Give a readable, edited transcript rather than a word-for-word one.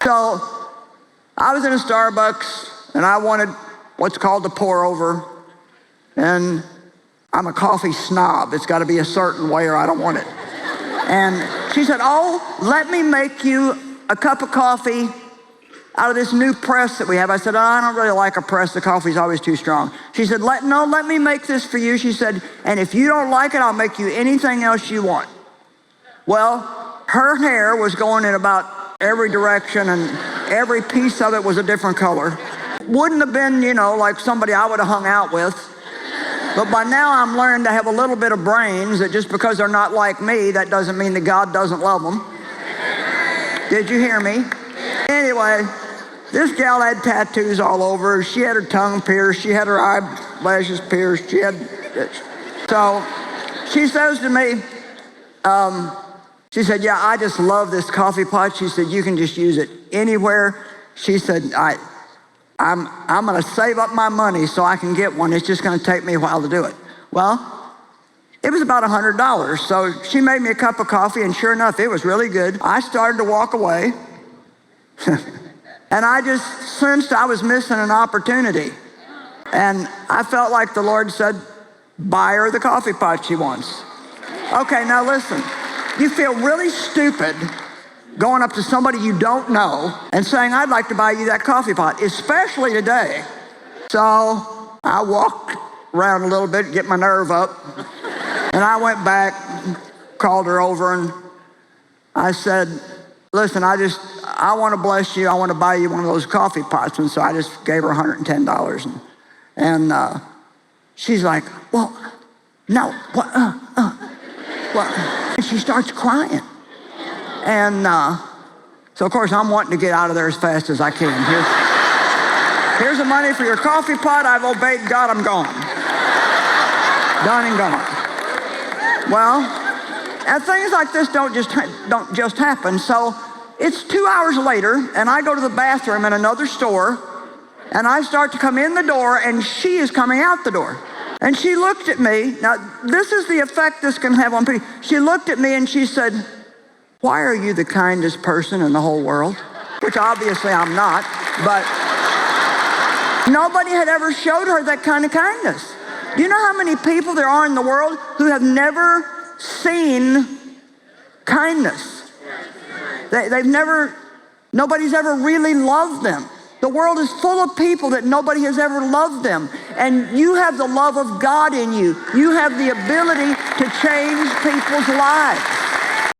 So I was in a Starbucks, and I wanted what's called the pour over, and I'm a coffee snob. It's got to be a certain way or I don't want it. And she said, oh, let me make you a cup of coffee out of this new press that we have. I said, oh, I don't really like a press. The coffee's always too strong. She said, let me make this for you. She said, and if you don't like it, I'll make you anything else you want. Well, her hair was going in about every direction, and every piece of it was a different color. Wouldn't have been, like somebody I would have hung out with. But by now I'm learning to have a little bit of brains, that just because they're not like me, that doesn't mean that God doesn't love them. Did you hear me? Anyway, this gal had tattoos all over her. She had her tongue pierced. She had her eyelashes pierced. So she says to me, she said, yeah, I just love this coffee pot. She said, you can just use it anywhere. She said, I'm going to save up my money so I can get one. It's just going to take me a while to do it. Well, it was about $100. So she made me a cup of coffee, and sure enough, it was really good. I started to walk away, and I just sensed I was missing an opportunity. And I felt like the Lord said, buy her the coffee pot she wants. Okay, now listen. You feel really stupid going up to somebody you don't know and saying, I'd like to buy you that coffee pot, especially today. So I walked around a little bit, get my nerve up, and I went back, called her over, and I said, listen, I want to bless you. I want to buy you one of those coffee pots. And so I just gave her $110. And she's like, well, no, what, what? And she starts crying. And so, of course, I'm wanting to get out of there as fast as I can. Here's the money for your coffee pot. I've obeyed God. I'm gone. Done and gone. Well, and things like this don't just happen. So it's 2 hours later, and I go to the bathroom in another store, and I start to come in the door, and she is coming out the door. And she looked at me. Now, this is the effect this can have on people. She looked at me, and she said, why are you the kindest person in the whole world? Which obviously I'm not, but nobody had ever showed her that kind of kindness. Do you know how many people there are in the world who have never seen kindness? Nobody's ever really loved them. The world is full of people that nobody has ever loved them. And you have the love of God in you. You have the ability to change people's lives.